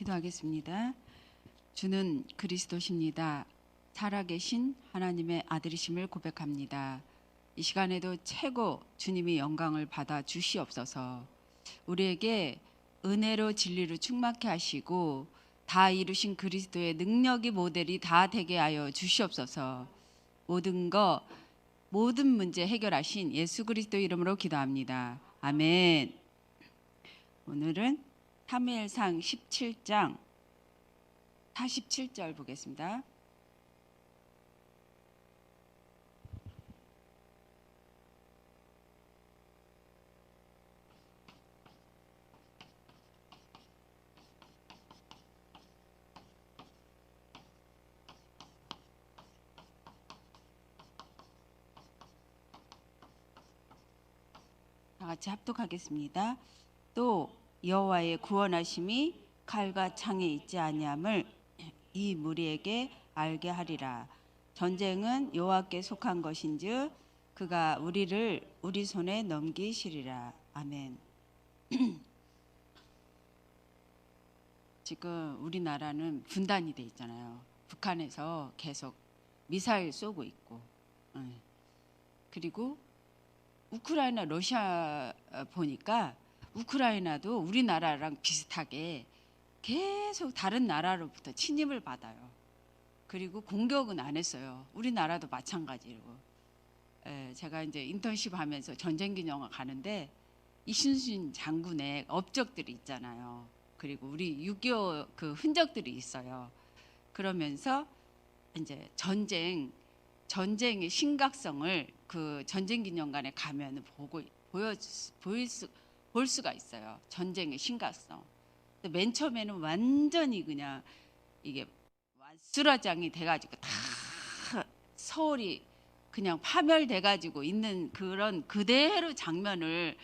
기도하겠습니다. 주는 그리스도십니다. 살아계신 하나님의 아들이심을 고백합니다. 이 시간에도 최고 주님이 영광을 받아 주시옵소서. 우리에게 은혜로 진리로 충만케 하시고 다 이루신 그리스도의 능력이 모델이 다 되게 하여 주시옵소서. 모든 문제 해결하신 예수 그리스도 이름으로 기도합니다. 아멘. 오늘은 사무엘상 17장 47절 보겠습니다. 다 같이 합독하겠습니다. 또 여호와의 구원하심이 칼과 창에 있지 아니함을 이 무리에게 알게 하리라. 전쟁은 여호와께 속한 것인즉 그가 우리를 우리 손에 넘기시리라. 아멘. 지금 우리나라는 분단이 돼 있잖아요. 북한에서 계속 미사일 쏘고 있고, 그리고 우크라이나 러시아 보니까 우크라이나도 우리나라랑 비슷하게 계속 다른 나라로부터 침입을 받아요. 그리고 공격은 안 했어요. 우리나라도 마찬가지로. 제가 이제 인턴십 하면서 전쟁기념관 가는데 이순신 장군의 업적들이 있잖아요. 그리고 우리 6.25 그 흔적들이 있어요. 그러면서 이제 전쟁의 심각성을 그 전쟁기념관에 가면 볼 수가 있어요. 전쟁의 심각성. 맨 처음에는 완전히 그냥 이게 완수라장이 돼가지고 다 서울이 그냥 파멸돼가지고 있는 그런 그대로 장면을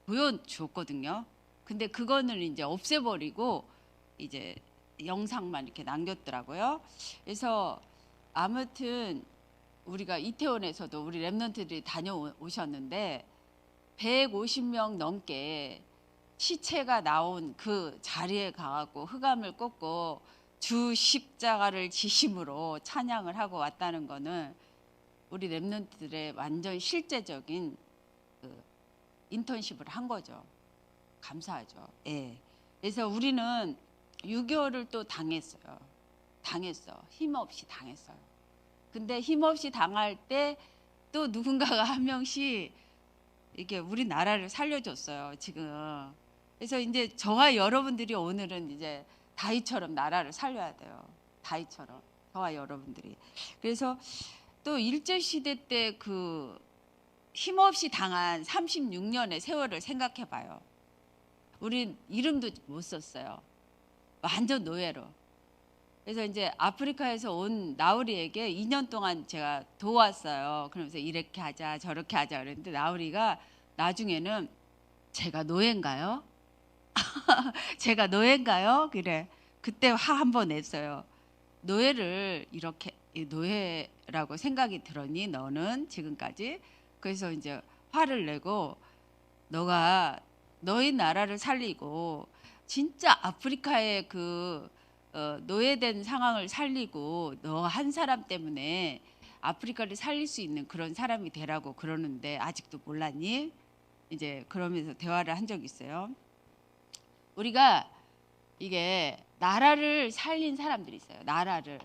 보여줬거든요. 근데 그거는 이제 없애버리고 이제 영상만 이렇게 남겼더라고요. 그래서 아무튼 우리가 이태원에서도 우리 랩런트들이 다녀오셨는데 150명 넘게 시체가 나온 그 자리에 가고 흑암을 꽂고 주 십자가를 지심으로 찬양을 하고 왔다는 거는 우리 랩런트들의 완전 실제적인 그 인턴십을 한 거죠. 감사하죠. 예. 그래서 우리는 6.25를 또 당했어요. 힘없이 당했어요. 근데 힘없이 당할 때 또 누군가가 한 명씩 이게 우리나라를 살려줬어요. 지금. 그래서 이제 저와 여러분들이 오늘은 이제 다윗처럼 나라를 살려야 돼요. 다윗처럼 저와 여러분들이. 그래서 또 일제시대 때 그 힘없이 당한 36년의 세월을 생각해봐요. 우린 이름도 못 썼어요. 완전 노예로. 그래서 이제 아프리카에서 온 나우리에게 2년 동안 제가 도왔어요. 그러면서 이렇게 하자 저렇게 하자 그랬는데 나우리가 나중에는 제가 노예인가요? 제가 노예인가요? 그래. 그때 화 한 번 냈어요. 노예를 이렇게 노예라고 생각이 들었니? 너는 지금까지? 그래서 이제 화를 내고 너가 너희 나라를 살리고 진짜 아프리카의 그 노예된 상황을 살리고 너 한 사람 때문에 아프리카를 살릴 수 있는 그런 사람이 되라고 그러는데 아직도 몰랐니? 이제 그러면서 대화를 한 적이 있어요. 우리가 이게 나라를 살린 사람들이 있어요. 나라를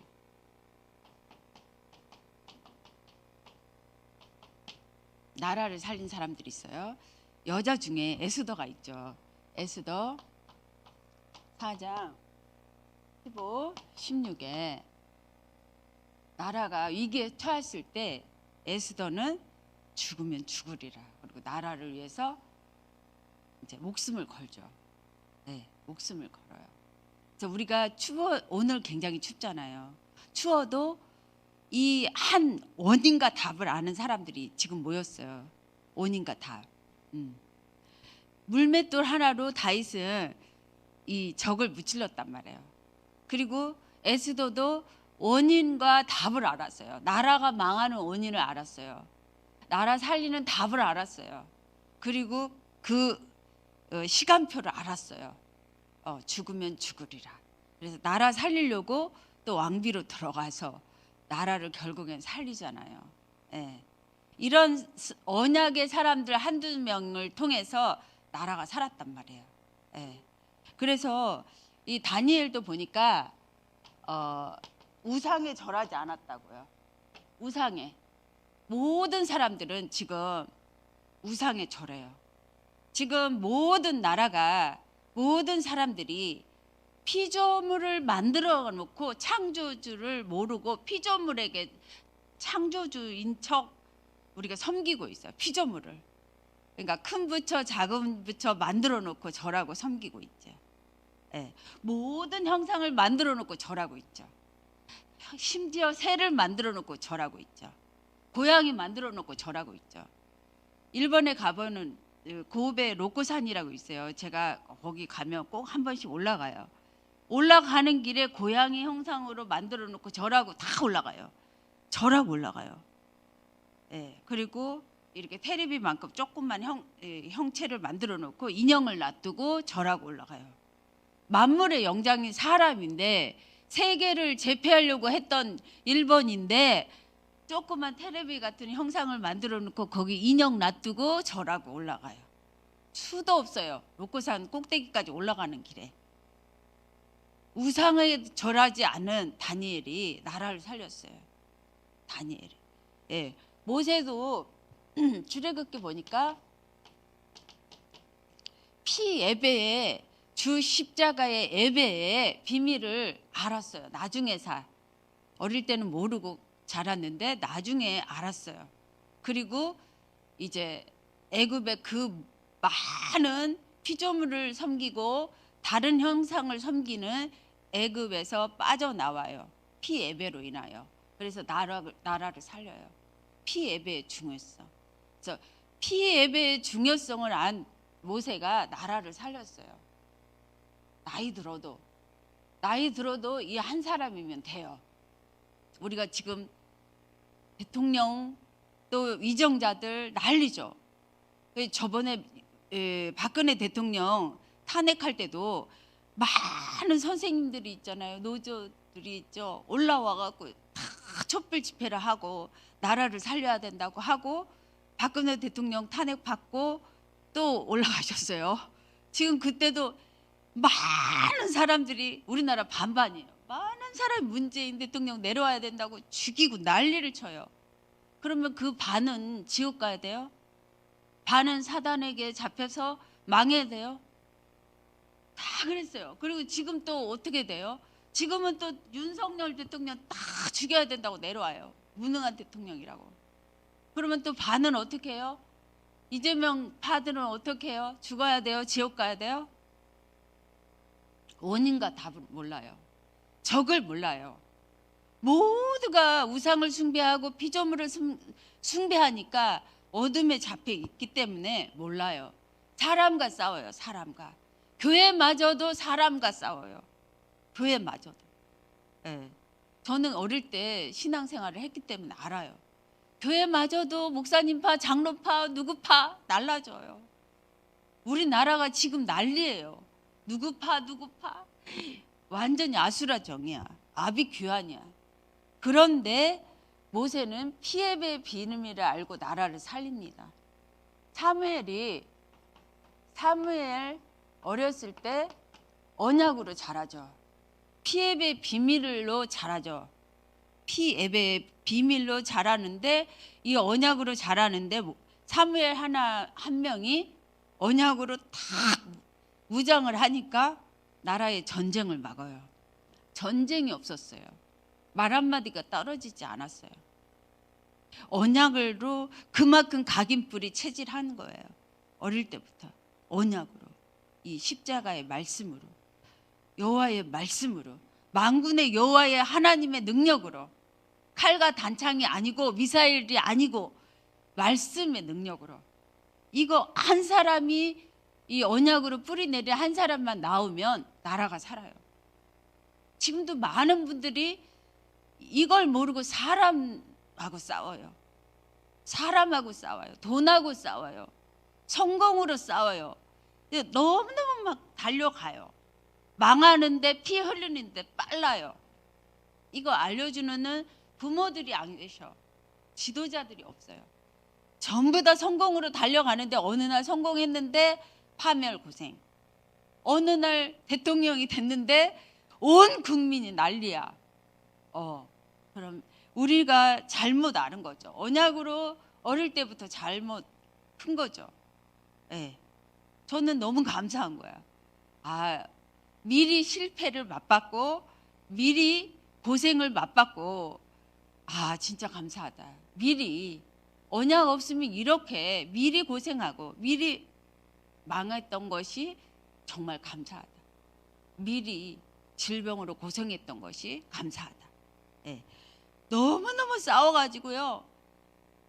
살린 사람들이 있어요. 여자 중에 에스더가 있죠. 에스더 4장 15, 16에 나라가 위기에 처했을 때 에스더는 죽으면 죽으리라. 그리고 나라를 위해서 이제 목숨을 걸죠. 네, 목숨을 걸어요. 그래서 우리가 오늘 굉장히 춥잖아요. 추워도 이 한 원인과 답을 아는 사람들이 지금 모였어요. 원인과 답. 물맷돌 하나로 다윗은 이 적을 무찔렀단 말이에요. 그리고 에스더도 원인과 답을 알았어요. 나라가 망하는 원인을 알았어요. 나라 살리는 답을 알았어요. 그리고 그 시간표를 알았어요. 죽으면 죽으리라. 그래서 나라 살리려고 또 왕비로 들어가서 나라를 결국엔 살리잖아요. 예. 이런 언약의 사람들 한두 명을 통해서 나라가 살았단 말이에요. 예. 그래서 이 다니엘도 보니까 우상에 절하지 않았다고요. 우상에. 모든 사람들은 지금 우상에 절해요. 지금 모든 나라가, 모든 사람들이 피조물을 만들어 놓고 창조주를 모르고 피조물에게 창조주인 척 우리가 섬기고 있어요. 피조물을. 그러니까 큰 부처 작은 부처 만들어 놓고 절하고 섬기고 있죠. 예. 모든 형상을 만들어 놓고 절하고 있죠. 심지어 새를 만들어 놓고 절하고 있죠. 고양이 만들어 놓고 절하고 있죠. 일본에 가보는 고베 로코산이라고 있어요. 제가 거기 가면 꼭 한 번씩 올라가요. 올라가는 길에 고양이 형상으로 만들어 놓고 절하고 다 올라가요. 절하고 올라가요. 예. 그리고 이렇게 테레비만큼 조그만 형체를 만들어 놓고 인형을 놔두고 절하고 올라가요. 만물의 영장인 사람인데 세계를 제패하려고 했던 일본인데 조그만 테레비 같은 형상을 만들어 놓고 거기 인형 놔두고 절하고 올라가요. 수도 없어요. 로코산 꼭대기까지 올라가는 길에. 우상에 절하지 않은 다니엘이 나라를 살렸어요. 다니엘이. 예. 모세도 출애굽기 보니까 피 예배에, 주 십자가의 예배의 비밀을 알았어요. 나중에서. 어릴 때는 모르고 자랐는데 나중에 알았어요. 그리고 이제 애굽의 그 많은 피조물을 섬기고 다른 형상을 섬기는 애굽에서 빠져나와요. 피 예배로 인하여. 그래서 나라를 살려요. 피 예배의 중요성. 그래서 피 예배의 중요성을 안 모세가 나라를 살렸어요. 나이 들어도 이 한 사람이면 돼요. 우리가 지금 대통령 또 위정자들 난리죠. 저번에 박근혜 대통령 탄핵할 때도 많은 선생님들이 있잖아요. 노조들이 있죠. 올라와갖고 다 촛불 집회를 하고 나라를 살려야 된다고 하고 박근혜 대통령 탄핵 받고 또 올라가셨어요. 지금 그때도 많은 사람들이 우리나라 반반이에요. 많은 사람이 문재인 대통령 내려와야 된다고 죽이고 난리를 쳐요. 그러면 그 반은 지옥 가야 돼요? 반은 사단에게 잡혀서 망해야 돼요? 다 그랬어요. 그리고 지금 또 어떻게 돼요? 지금은 또 윤석열 대통령 다 죽여야 된다고 내려와요. 무능한 대통령이라고. 그러면 또 반은 어떻게 해요? 이재명 파들은 어떻게 해요? 죽어야 돼요? 지옥 가야 돼요? 원인과 답을 몰라요. 적을 몰라요. 모두가 우상을 숭배하고 피조물을 숭배하니까 어둠에 잡혀 있기 때문에 몰라요. 사람과 싸워요. 사람과. 교회마저도 사람과 싸워요. 교회마저도. 네. 저는 어릴 때 신앙생활을 했기 때문에 알아요. 교회마저도 목사님파, 장로파, 누구파 날라져요. 우리나라가 지금 난리예요. 누구파 완전히 아수라정이야. 아비규환이야. 그런데 모세는 피예배의 비밀을 알고 나라를 살립니다. 사무엘 어렸을 때 언약으로 자라죠. 피예배의 비밀로 자라죠. 피예배의 비밀로 자라는데 이 언약으로 자라는데 사무엘 한 명이 언약으로 다 무장을 하니까 나라의 전쟁을 막아요. 전쟁이 없었어요. 말 한마디가 떨어지지 않았어요. 언약으로 그만큼 각인뿔이 체질한 거예요. 어릴 때부터 언약으로, 이 십자가의 말씀으로, 여호와의 말씀으로, 만군의 여호와의 하나님의 능력으로, 칼과 단창이 아니고 미사일이 아니고 말씀의 능력으로. 이거 한 사람이 이 언약으로 뿌리내려 한 사람만 나오면 나라가 살아요. 지금도 많은 분들이 이걸 모르고 사람하고 싸워요. 사람하고 싸워요. 돈하고 싸워요. 성공으로 싸워요. 너무너무 막 달려가요. 망하는데 피 흘리는데 빨라요. 이거 알려주는 부모들이 안 계셔. 지도자들이 없어요. 전부 다 성공으로 달려가는데 어느 날 성공했는데 파멸 고생. 어느 날 대통령이 됐는데 온 국민이 난리야. 그럼 우리가 잘못 아는 거죠. 언약으로 어릴 때부터 잘못 큰 거죠. 예. 저는 너무 감사한 거야. 미리 실패를 맛봤고 미리 고생을 맛봤고 진짜 감사하다. 미리 언약 없으면 이렇게 미리 고생하고 미리 망했던 것이 정말 감사하다. 미리 질병으로 고생했던 것이 감사하다. 예. 너무너무 싸워가지고요.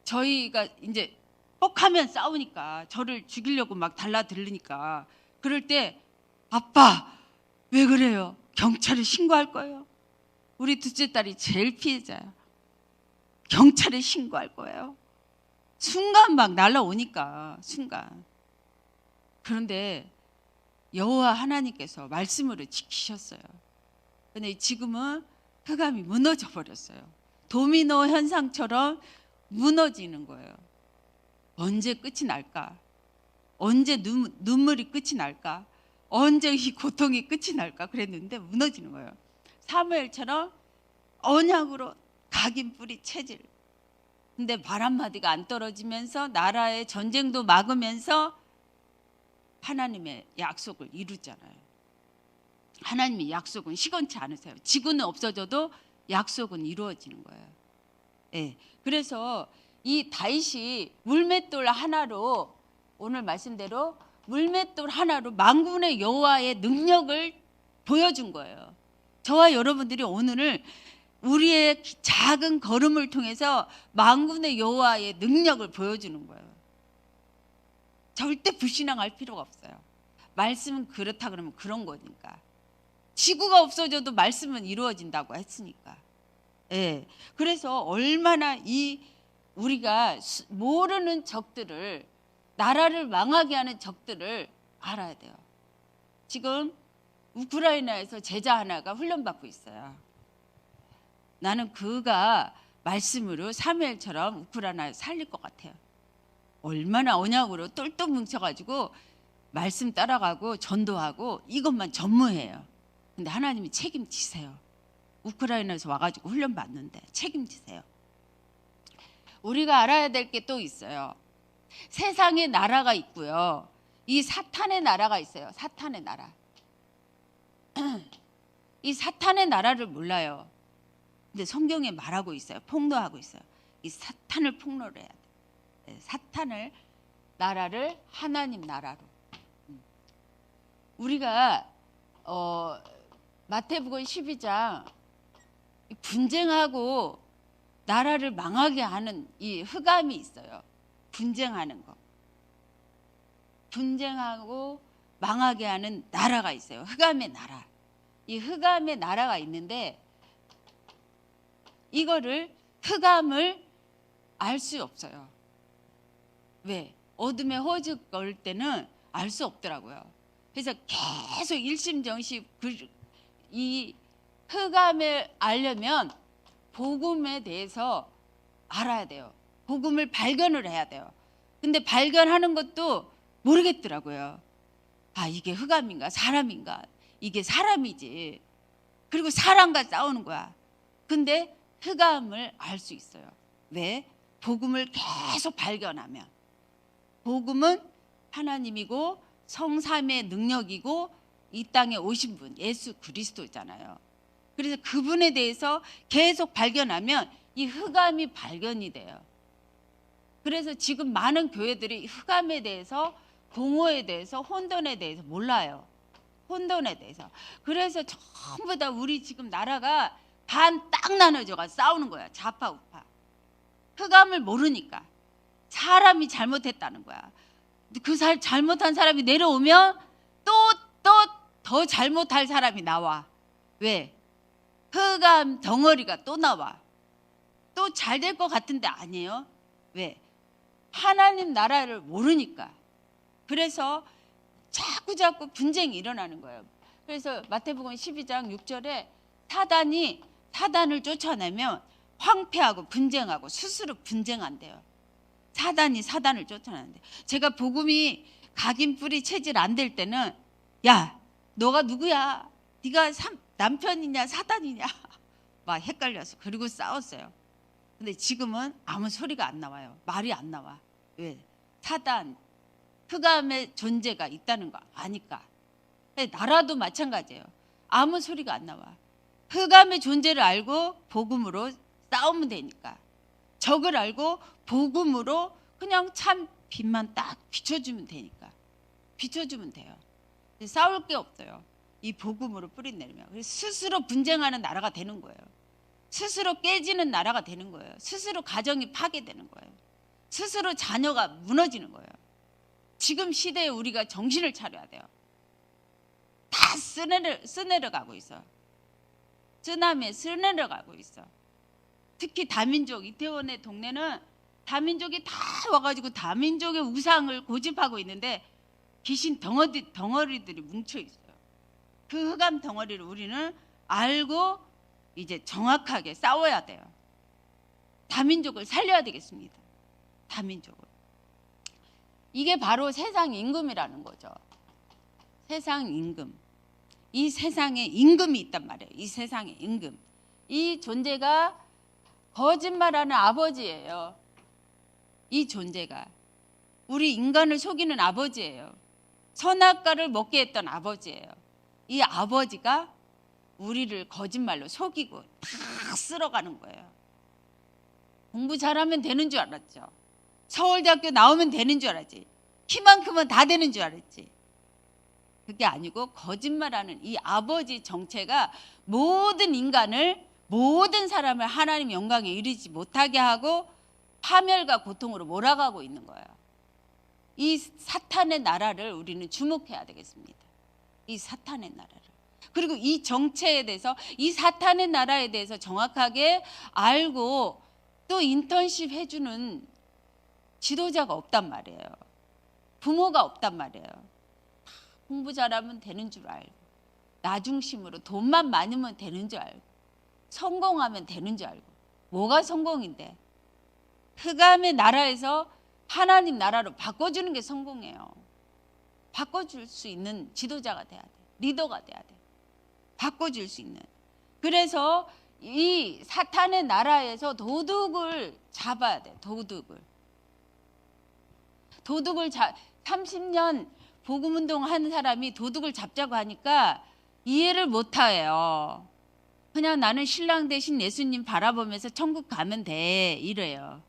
저희가 이제 뻑하면 싸우니까 저를 죽이려고 막 달라들으니까 그럴 때 아빠 왜 그래요? 경찰에 신고할 거예요. 우리 둘째 딸이 제일 피해자야. 경찰에 신고할 거예요. 순간 막 날라오니까 순간. 그런데 여호와 하나님께서 말씀으로 지키셨어요. 근데 지금은 흑암이 무너져 버렸어요. 도미노 현상처럼 무너지는 거예요. 언제 끝이 날까? 언제 눈물이 끝이 날까? 언제 이 고통이 끝이 날까? 그랬는데 무너지는 거예요. 사무엘처럼 언약으로 각인 뿌리 체질. 근데 말 한마디가 안 떨어지면서 나라의 전쟁도 막으면서 하나님의 약속을 이루잖아요. 하나님의 약속은 시건치 않으세요. 지구는 없어져도 약속은 이루어지는 거예요. 예. 그래서 이 다윗이 물맷돌 하나로 오늘 말씀대로 물맷돌 하나로 만군의 여호와의 능력을 보여준 거예요. 저와 여러분들이 오늘 우리의 작은 걸음을 통해서 만군의 여호와의 능력을 보여주는 거예요. 절대 불신앙할 필요가 없어요. 말씀은 그렇다 그러면 그런 거니까. 지구가 없어져도 말씀은 이루어진다고 했으니까. 예. 그래서 얼마나 우리가 모르는 적들을, 나라를 망하게 하는 적들을 알아야 돼요. 지금 우크라이나에서 제자 하나가 훈련받고 있어요. 나는 그가 말씀으로 사무엘처럼 우크라이나를 살릴 것 같아요. 얼마나 언약으로 똘똘 뭉쳐가지고 말씀 따라가고 전도하고 이것만 전무해요. 근데 하나님이 책임지세요. 우크라이나에서 와가지고 훈련받는데 책임지세요. 우리가 알아야 될 게 또 있어요. 세상의 나라가 있고요. 이 사탄의 나라가 있어요. 사탄의 나라. 이 사탄의 나라를 몰라요. 근데 성경에 말하고 있어요. 폭로하고 있어요. 이 사탄을 폭로를 해야 돼요. 사탄을 나라를 하나님 나라로. 우리가 마태복음 12장 분쟁하고 나라를 망하게 하는 이 흑암이 있어요. 분쟁하는 거. 분쟁하고 망하게 하는 나라가 있어요. 흑암의 나라. 이 흑암의 나라가 있는데 이거를 흑암을 알 수 없어요. 왜? 어둠의 허즉 걸 때는 알 수 없더라고요. 그래서 계속 일심정심 이 흑암을 알려면 복음에 대해서 알아야 돼요. 복음을 발견을 해야 돼요. 근데 발견하는 것도 모르겠더라고요. 이게 흑암인가 사람인가. 이게 사람이지. 그리고 사람과 싸우는 거야. 근데 흑암을 알 수 있어요. 왜? 복음을 계속 발견하면. 복음은 하나님이고 성삼의 능력이고 이 땅에 오신 분 예수 그리스도잖아요. 그래서 그분에 대해서 계속 발견하면 이 흑암이 발견이 돼요. 그래서 지금 많은 교회들이 흑암에 대해서, 공허에 대해서, 혼돈에 대해서 몰라요. 혼돈에 대해서. 그래서 전부 다 우리 지금 나라가 반 딱 나눠져가 싸우는 거야. 좌파 우파. 흑암을 모르니까. 사람이 잘못했다는 거야. 그 잘못한 사람이 내려오면 또 더 잘못할 사람이 나와. 왜? 흑암 덩어리가 또 나와. 또 잘 될 것 같은데 아니에요. 왜? 하나님 나라를 모르니까. 그래서 자꾸 분쟁이 일어나는 거예요. 그래서 마태복음 12장 6절에 사단이 사단을 쫓아내면 황폐하고 분쟁하고 스스로 분쟁한대요. 사단이 사단을 쫓아내는데, 제가 복음이 각인 뿌리 체질 안 될 때는 야, 너가 누구야? 네가 남편이냐 사단이냐 막 헷갈려서 그리고 싸웠어요. 근데 지금은 아무 소리가 안 나와요. 말이 안 나와. 왜? 사단, 흑암의 존재가 있다는 거 아니까. 나라도 마찬가지예요. 아무 소리가 안 나와. 흑암의 존재를 알고 복음으로 싸우면 되니까. 적을 알고 복음으로 그냥 참 빛만 딱 비춰주면 되니까. 비춰주면 돼요. 싸울 게 없어요. 이 복음으로 뿌리내리면. 스스로 분쟁하는 나라가 되는 거예요. 스스로 깨지는 나라가 되는 거예요. 스스로 가정이 파괴되는 거예요. 스스로 자녀가 무너지는 거예요. 지금 시대에 우리가 정신을 차려야 돼요. 다 쓰내려가고 있어. 쓰나미에 쓰내려가고 있어. 특히 다민족, 이태원의 동네는 다민족이 다 와가지고 다민족의 우상을 고집하고 있는데 귀신 덩어리들이 뭉쳐 있어요. 그 흑암 덩어리를 우리는 알고 이제 정확하게 싸워야 돼요. 다민족을 살려야 되겠습니다. 다민족을. 이게 바로 세상 임금이라는 거죠. 세상 임금. 이 세상에 임금이 있단 말이에요. 이 세상에 임금. 이 존재가 거짓말하는 아버지예요. 이 존재가 우리 인간을 속이는 아버지예요. 선악과를 먹게 했던 아버지예요. 이 아버지가 우리를 거짓말로 속이고 다 쓸어가는 거예요. 공부 잘하면 되는 줄 알았죠. 서울대학교 나오면 되는 줄 알았지. 키만큼은 다 되는 줄 알았지. 그게 아니고 거짓말하는 이 아버지 정체가 모든 인간을, 모든 사람을 하나님 영광에 이르지 못하게 하고 파멸과 고통으로 몰아가고 있는 거예요. 이 사탄의 나라를 우리는 주목해야 되겠습니다. 이 사탄의 나라를. 그리고 이 정체에 대해서, 이 사탄의 나라에 대해서 정확하게 알고 또 인턴십 해주는 지도자가 없단 말이에요. 부모가 없단 말이에요. 공부 잘하면 되는 줄 알고, 나 중심으로 돈만 많으면 되는 줄 알고, 성공하면 되는 줄 알고. 뭐가 성공인데? 흑암의 나라에서 하나님 나라로 바꿔주는 게 성공이에요. 바꿔줄 수 있는 지도자가 돼야 돼. 리더가 돼야 돼. 바꿔줄 수 있는. 그래서 이 사탄의 나라에서 도둑을 잡아야 돼. 도둑을 30년 복음운동 하는 사람이 도둑을 잡자고 하니까 이해를 못해요. 그냥 나는 신랑 대신 예수님 바라보면서 천국 가면 돼 이래요.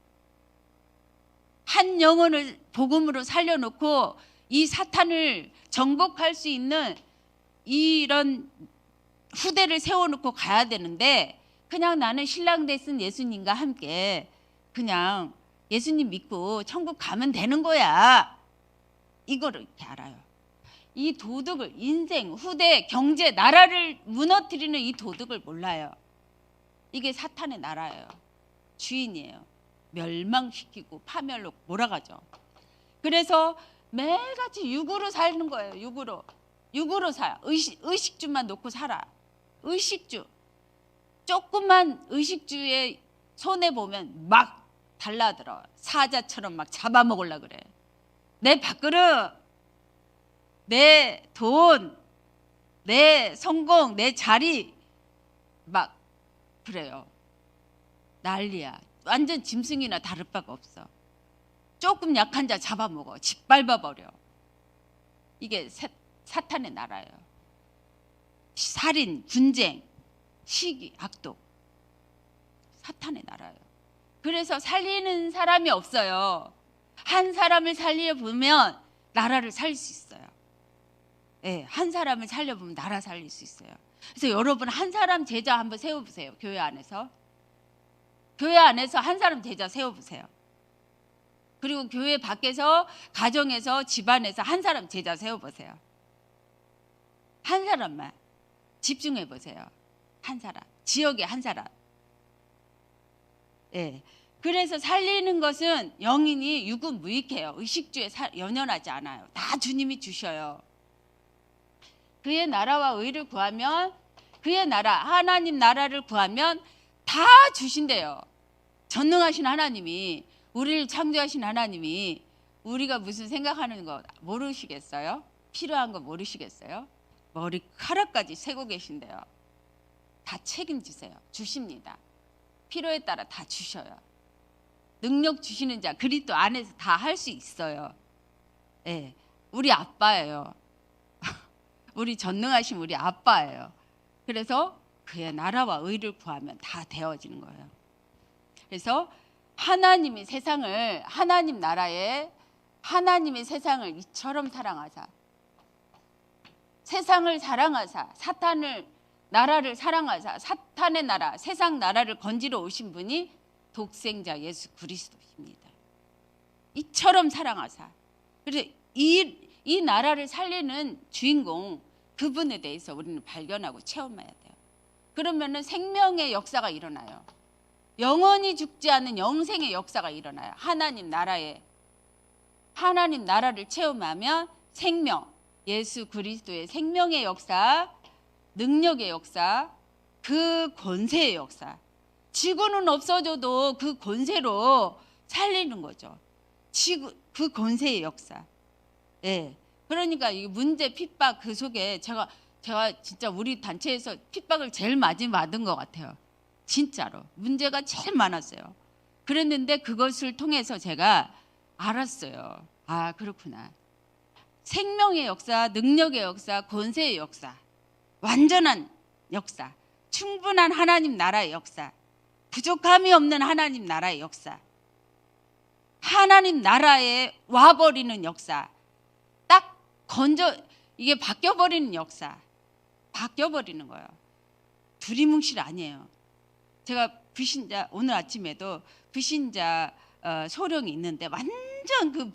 한 영혼을 복음으로 살려놓고 이 사탄을 정복할 수 있는 이런 후대를 세워놓고 가야 되는데, 그냥 나는 신랑 대신 예수님과 함께 그냥 예수님 믿고 천국 가면 되는 거야. 이거를 이렇게 알아요. 이 도둑을, 인생, 후대, 경제, 나라를 무너뜨리는 이 도둑을 몰라요. 이게 사탄의 나라예요. 주인이에요. 멸망시키고 파멸로 몰아가죠. 그래서 매일같이 육으로 사는 거예요. 육으로 살아. 의식주만 놓고 살아. 의식주. 조그만 의식주의 손에 보면 막 달라들어. 사자처럼 막 잡아먹으려고 그래. 내 밥그릇, 내 돈, 내 성공, 내 자리 막 그래요. 난리야. 완전 짐승이나 다를 바가 없어. 조금 약한 자 잡아먹어. 짓밟아버려. 이게 사탄의 나라예요. 살인, 분쟁, 시기, 악독. 사탄의 나라예요. 그래서 살리는 사람이 없어요. 한 사람을 살려보면 나라를 살릴 수 있어요. 네, 한 사람을 살려보면 나라 살릴 수 있어요. 그래서 여러분 한 사람 제자 한번 세워보세요. 교회 안에서. 교회 안에서 한 사람 제자 세워보세요. 그리고 교회 밖에서, 가정에서, 집안에서 한 사람 제자 세워보세요. 한 사람만 집중해보세요. 한 사람. 지역에 한 사람. 예. 그래서 살리는 것은 영인이 유구무익해요. 의식주에 연연하지 않아요. 다 주님이 주셔요. 그의 나라와 의를 구하면, 그의 나라, 하나님 나라를 구하면 다 주신대요. 전능하신 하나님이, 우리를 창조하신 하나님이 우리가 무슨 생각하는 거 모르시겠어요? 필요한 거 모르시겠어요? 머리카락까지 세고 계신데요. 다 책임지세요. 주십니다. 필요에 따라 다 주셔요. 능력 주시는 자 그리스도 안에서 다 할 수 있어요. 네, 우리 아빠예요. 우리 전능하신 우리 아빠예요. 그래서 그의 나라와 의를 구하면 다 되어지는 거예요. 그래서 하나님이 세상을, 하나님 나라에, 하나님의 세상을 이처럼 사랑하사, 세상을 사랑하사, 사탄을, 나라를 사랑하사, 사탄의 나라, 세상 나라를 건지러 오신 분이 독생자 예수 그리스도십니다. 이처럼 사랑하사. 그래서 이 나라를 살리는 주인공, 그분에 대해서 우리는 발견하고 체험해야 돼요. 그러면은 생명의 역사가 일어나요. 영원히 죽지 않는 영생의 역사가 일어나요. 하나님 나라에, 하나님 나라를 체험하면 생명, 예수 그리스도의 생명의 역사, 능력의 역사, 그 권세의 역사. 지구는 없어져도 그 권세로 살리는 거죠. 그 권세의 역사. 예. 그러니까 이 문제, 핍박 그 속에 제가 진짜 우리 단체에서 핍박을 제일 많이 받은 것 같아요. 진짜로. 문제가 제일 많았어요. 그랬는데 그것을 통해서 제가 알았어요. 아, 그렇구나. 생명의 역사, 능력의 역사, 권세의 역사, 완전한 역사, 충분한 하나님 나라의 역사, 부족함이 없는 하나님 나라의 역사, 하나님 나라에 와버리는 역사, 딱 이게 바뀌어버리는 역사, 바뀌어버리는 거예요. 두리뭉실 아니에요. 제가 불신자, 오늘 아침에도 불신자 소령이 있는데 완전 그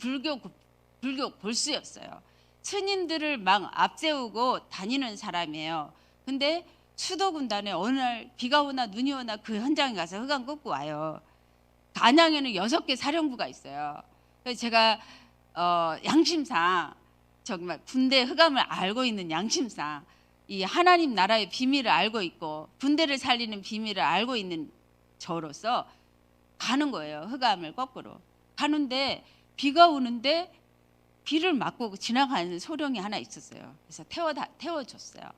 불교 골수였어요. 스님들을 막 앞세우고 다니는 사람이에요. 근데 수도군단에 어느 날 비가 오나 눈이 오나 그 현장에 가서 흑암 꽂고 와요. 안양에는 6개 사령부가 있어요. 그래서 제가 양심상, 정말 군대 흑암을 알고 있는 양심상 이 하나님 나라의 비밀을 알고 있고 군대를 살리는 비밀을 알고 있는 저로서 가는 거예요. 흑암을 거꾸로 가는데 비가 오는데 비를 맞고 지나가는 소령이 하나 있었어요. 그래서 태워줬어요.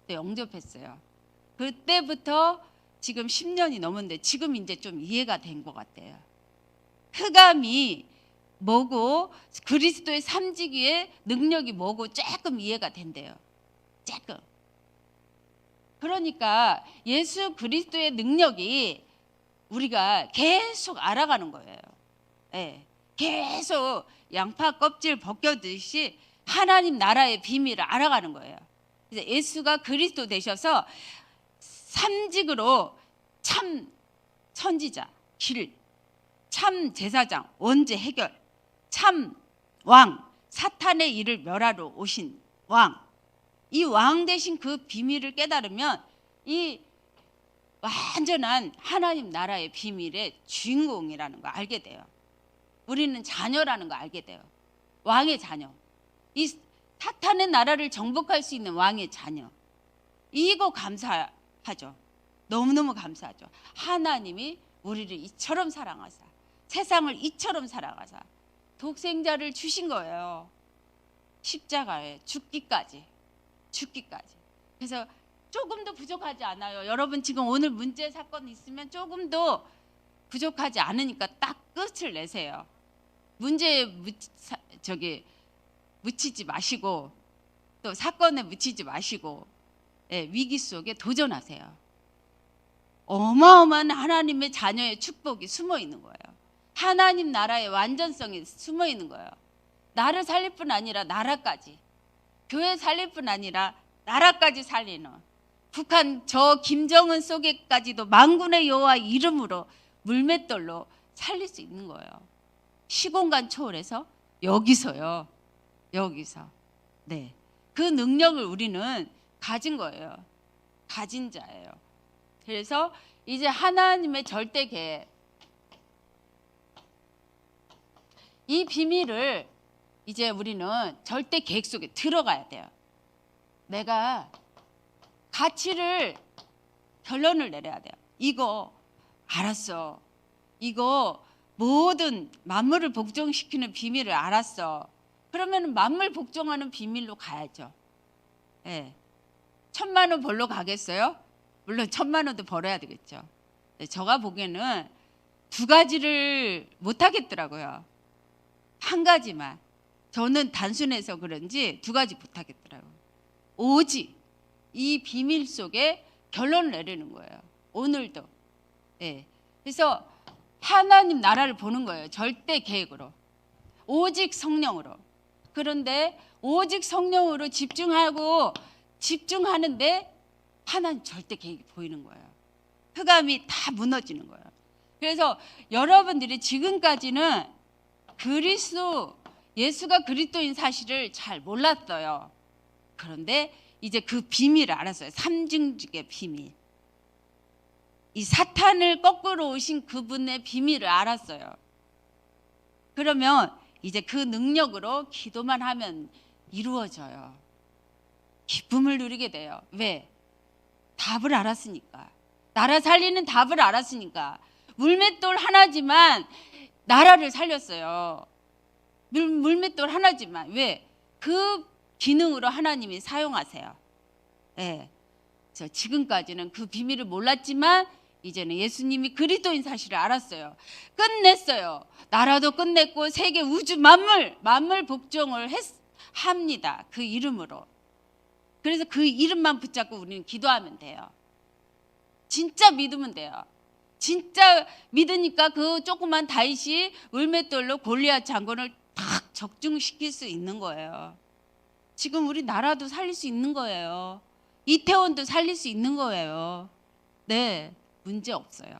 영접했어요. 그때부터 지금 10년이 넘었는데 지금 이제 좀 이해가 된 것 같아요. 흑암이 뭐고 그리스도의 삼지기의 능력이 뭐고 조금 이해가 된대요. 조금. 그러니까 예수 그리스도의 능력이 우리가 계속 알아가는 거예요. 네. 계속 양파 껍질 벗겨듯이 하나님 나라의 비밀을 알아가는 거예요. 그래서 예수가 그리스도 되셔서 삼직으로 참 선지자, 길, 참 제사장, 원죄 해결, 참 왕, 사탄의 일을 멸하러 오신 왕, 이 왕 대신 그 비밀을 깨달으면 이 완전한 하나님 나라의 비밀의 주인공이라는 거 알게 돼요. 우리는 자녀라는 거 알게 돼요. 왕의 자녀. 이 사탄의 나라를 정복할 수 있는 왕의 자녀. 이거 감사하죠. 너무너무 감사하죠. 하나님이 우리를 이처럼 사랑하사, 세상을 이처럼 사랑하사 독생자를 주신 거예요. 십자가에 죽기까지. 그래서 조금도 부족하지 않아요. 여러분 지금 오늘 문제 사건 있으면 조금도 부족하지 않으니까 딱 끝을 내세요. 문제에 묻히지 마시고 또 사건에 묻히지 마시고 위기 속에 도전하세요. 어마어마한 하나님의 자녀의 축복이 숨어 있는 거예요. 하나님 나라의 완전성이 숨어 있는 거예요. 나를 살릴 뿐 아니라 나라까지, 교회 살릴 뿐 아니라 나라까지 살리는, 북한 저 김정은 속에까지도 만군의 여호와 이름으로 물맷돌로 살릴 수 있는 거예요. 시공간 초월해서 여기서요. 여기서. 네. 그 능력을 우리는 가진 거예요. 가진 자예요. 그래서 이제 하나님의 절대 계획, 이 비밀을 이제 우리는 절대 계획 속에 들어가야 돼요. 내가 가치를 결론을 내려야 돼요. 이거 알았어. 이거 모든 만물을 복종시키는 비밀을 알았어. 그러면 만물 복종하는 비밀로 가야죠. 예. 1,000만 원 벌러 가겠어요? 물론 1,000만 원도 벌어야 되겠죠. 제가 보기에는 두 가지를 못 하겠더라고요. 한 가지만. 저는 단순해서 그런지 두 가지 못 하겠더라고요. 오직 이 비밀 속에 결론을 내리는 거예요. 오늘도. 예. 그래서 하나님 나라를 보는 거예요. 절대 계획으로. 오직 성령으로. 그런데 오직 성령으로 집중하는데 하나님 절대 계획이 보이는 거예요. 흑암이 다 무너지는 거예요. 그래서 여러분들이 지금까지는 예수가 그리스도인 사실을 잘 몰랐어요. 그런데 이제 그 비밀을 알았어요. 삼중직의 비밀. 이 사탄을 거꾸로 오신 그분의 비밀을 알았어요. 그러면 이제 그 능력으로 기도만 하면 이루어져요. 기쁨을 누리게 돼요. 왜? 답을 알았으니까. 나라 살리는 답을 알았으니까. 물맷돌 하나지만 나라를 살렸어요. 물맷돌 하나지만. 왜? 그 기능으로 하나님이 사용하세요. 네. 지금까지는 그 비밀을 몰랐지만 이제는 예수님이 그리스도인 사실을 알았어요. 끝냈어요. 나라도 끝냈고 세계 우주 만물 복종을 합니다. 그 이름으로. 그래서 그 이름만 붙잡고 우리는 기도하면 돼요. 진짜 믿으면 돼요. 진짜 믿으니까 그 조그만 다윗이 울맷돌로 골리앗 장군을 탁 적중시킬 수 있는 거예요. 지금 우리 나라도 살릴 수 있는 거예요. 이태원도 살릴 수 있는 거예요. 네, 문제 없어요.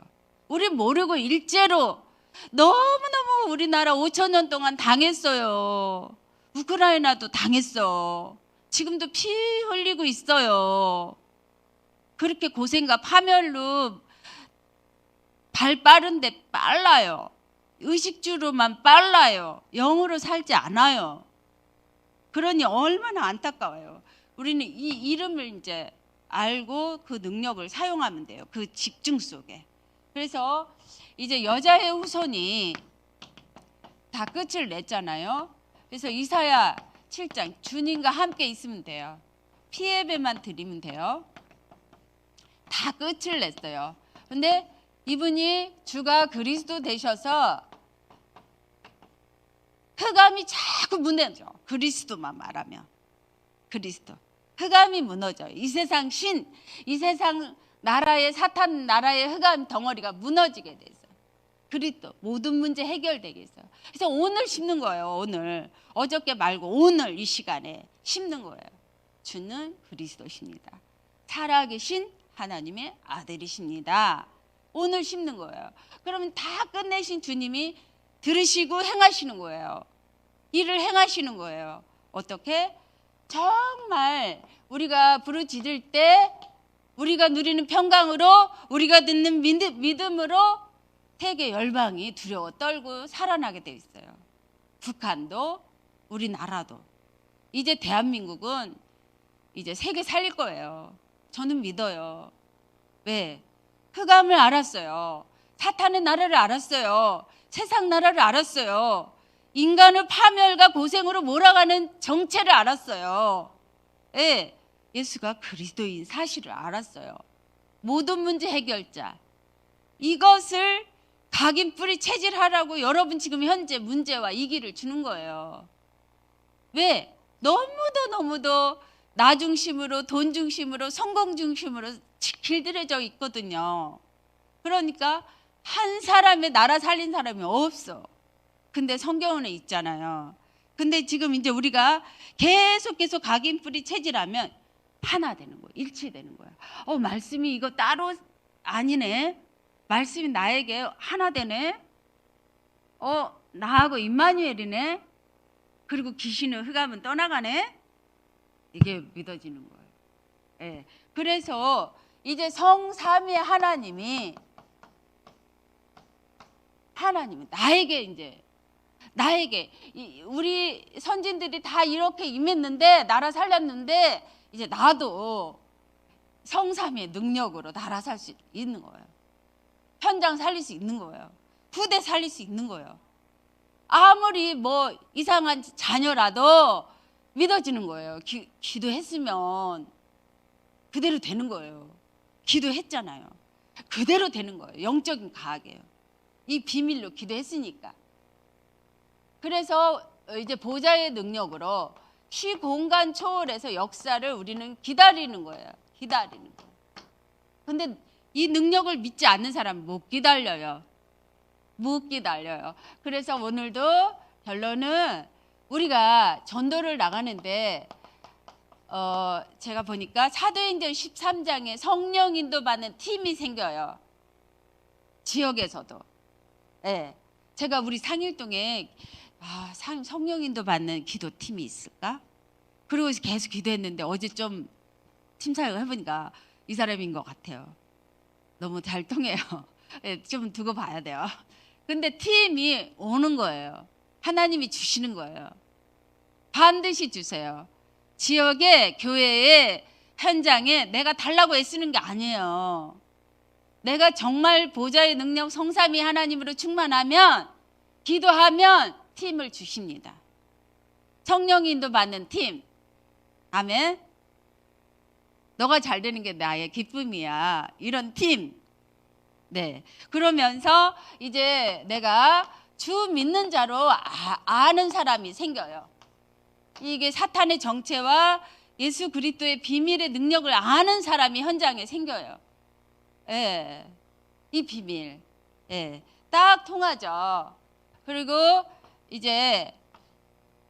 우리 모르고 일제로 너무너무 우리나라 5,000년 동안 당했어요. 우크라이나도 당했어. 지금도 피 흘리고 있어요. 그렇게 고생과 파멸로 발 빠른데 빨라요. 의식주로만 빨라요. 영으로 살지 않아요. 그러니 얼마나 안타까워요. 우리는 이 이름을 이제 알고 그 능력을 사용하면 돼요. 그 집중 속에. 그래서 이제 여자의 후손이 다 끝을 냈잖아요. 그래서 이사야 7장 주님과 함께 있으면 돼요. 피예배만 드리면 돼요. 다 끝을 냈어요. 근데 이분이 주가 그리스도 되셔서 흑암이 자꾸 무너져. 그리스도만 말하면. 그리스도. 흑암이 무너져요. 이 세상 이 세상 나라의 사탄 나라의 흑암 덩어리가 무너지게 돼서 그리스도 모든 문제 해결되게 했어요. 그래서 오늘 심는 거예요. 오늘. 어저께 말고 오늘 이 시간에 심는 거예요. 주는 그리스도십니다. 살아계신 하나님의 아들이십니다. 오늘 심는 거예요. 그러면 다 끝내신 주님이 들으시고 행하시는 거예요. 일을 행하시는 거예요. 어떻게? 정말 우리가 부르짖을 때 우리가 누리는 평강으로 우리가 듣는 믿음으로 세계 열방이 두려워 떨고 살아나게 돼 있어요. 북한도 우리나라도. 이제 대한민국은 이제 세계 살릴 거예요. 저는 믿어요. 왜? 흑암을 알았어요. 사탄의 나라를 알았어요. 세상 나라를 알았어요. 인간을 파멸과 고생으로 몰아가는 정체를 알았어요. 예, 예수가 그리스도인 사실을 알았어요. 모든 문제 해결자. 이것을 각인 뿌리 체질하라고 여러분 지금 현재 문제와 이기를 주는 거예요. 왜? 너무도 나 중심으로 돈 중심으로 성공 중심으로 길들여져 있거든요. 그러니까 한 사람의 나라 살린 사람이 없어. 근데 성경에 있잖아요. 근데 지금 이제 우리가 계속 각인 뿌리 체질하면 하나 되는 거예요. 일치되는 거예요. 말씀이 이거 따로 아니네. 말씀이 나에게 하나 되네. 나하고 임마누엘이네. 그리고 귀신의 흑암은 떠나가네. 이게 믿어지는 거예요. 예. 그래서 이제 성삼위의 하나님이 나에게 우리 선진들이 다 이렇게 임했는데 나라 살렸는데 이제 나도 성삼위의 능력으로 나라 살 수 있는 거예요. 현장 살릴 수 있는 거예요. 후대 살릴 수 있는 거예요. 아무리 뭐 이상한 자녀라도 믿어지는 거예요. 기도했으면 그대로 되는 거예요. 기도했잖아요. 그대로 되는 거예요. 영적인 과학이에요. 이 비밀로 기도했으니까. 그래서 이제 보좌의 능력으로 시공간 초월해서 역사를 우리는 기다리는 거예요. 기다리는 거예요. 근데 이 능력을 믿지 않는 사람은 못 기다려요. 못 기다려요. 그래서 오늘도 결론은 우리가 전도를 나가는데 제가 보니까 사도행전 13장에 성령 인도받는 팀이 생겨요. 지역에서도. 네. 제가 우리 상일동에 성령 인도받는 기도팀이 있을까? 그리고 계속 기도했는데 어제 좀 팀 사역을 해보니까 이 사람인 것 같아요. 너무 잘 통해요. 네, 좀 두고 봐야 돼요. 근데 팀이 오는 거예요. 하나님이 주시는 거예요. 반드시 주세요. 지역에, 교회에, 현장에 내가 달라고 애쓰는 게 아니에요. 내가 정말 보좌의 능력 성삼위 하나님으로 충만하면, 기도하면 팀을 주십니다. 성령 인도 받는 팀. 아멘. 너가 잘 되는 게 나의 기쁨이야. 이런 팀. 네. 그러면서 이제 내가 주 믿는 자로 아는 사람이 생겨요. 이게 사탄의 정체와 예수 그리스도의 비밀의 능력을 아는 사람이 현장에 생겨요. 예. 이 비밀. 예. 딱 통하죠. 그리고 이제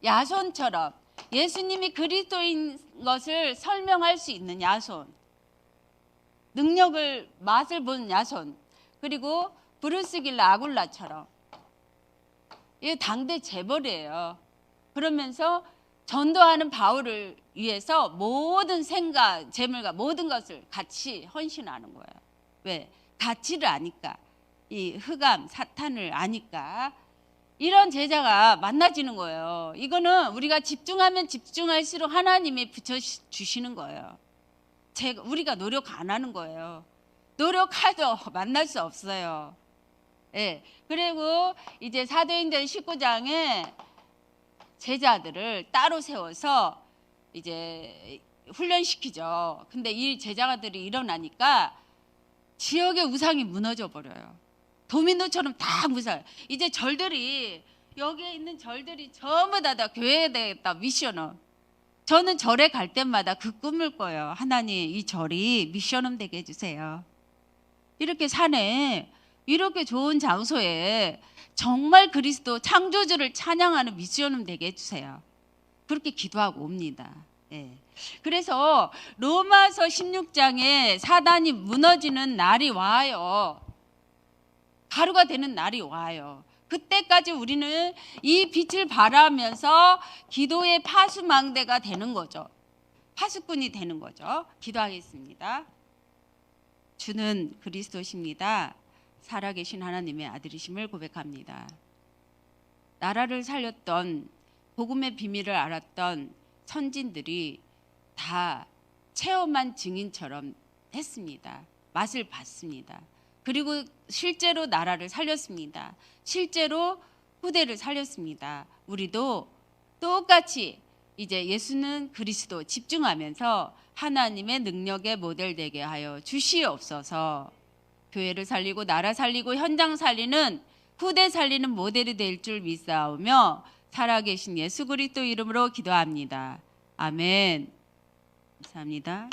야손처럼 예수님이 그리스도인 것을 설명할 수 있는 야손. 능력을 맛을 본 야손. 그리고 브루스길라 아굴라처럼. 이게 당대 재벌이에요. 그러면서 전도하는 바울을 위해서 모든 생각, 재물과 모든 것을 같이 헌신하는 거예요. 왜? 가치를 아니까. 이 흑암, 사탄을 아니까. 이런 제자가 만나지는 거예요. 이거는 우리가 집중하면 집중할수록 하나님이 붙여주시는 거예요. 우리가 노력 안 하는 거예요. 노력해도 만날 수 없어요. 예. 그리고 이제 사도행전 19장에 제자들을 따로 세워서 이제 훈련시키죠. 근데 이 제자들이 일어나니까 지역의 우상이 무너져 버려요. 도미노처럼 다 무너져요. 이제 절들이, 여기에 있는 절들이 전부 다 교회에 되겠다 미션은. 저는 절에 갈 때마다 그 꿈을 꿔요. 하나님, 이 절이 미션홈 되게 해주세요. 이렇게 산에, 이렇게 좋은 장소에 정말 그리스도 창조주를 찬양하는 미션홈 되게 해주세요. 그렇게 기도하고 옵니다. 예. 그래서 로마서 16장에 사단이 무너지는 날이 와요. 가루가 되는 날이 와요. 그때까지 우리는 이 빛을 발하면서 기도의 파수망대가 되는 거죠. 파수꾼이 되는 거죠. 기도하겠습니다. 주는 그리스도십니다. 살아계신 하나님의 아들이심을 고백합니다. 나라를 살렸던, 복음의 비밀을 알았던 선진들이 다 체험한 증인처럼 했습니다. 맛을 봤습니다. 그리고 실제로 나라를 살렸습니다. 실제로 후대를 살렸습니다. 우리도 똑같이 이제 예수는 그리스도 집중하면서 하나님의 능력의 모델 되게 하여 주시옵소서. 교회를 살리고 나라 살리고 현장 살리는, 후대 살리는 모델이 될 줄 믿사오며 살아계신 예수 그리스도 이름으로 기도합니다. 아멘. 감사합니다.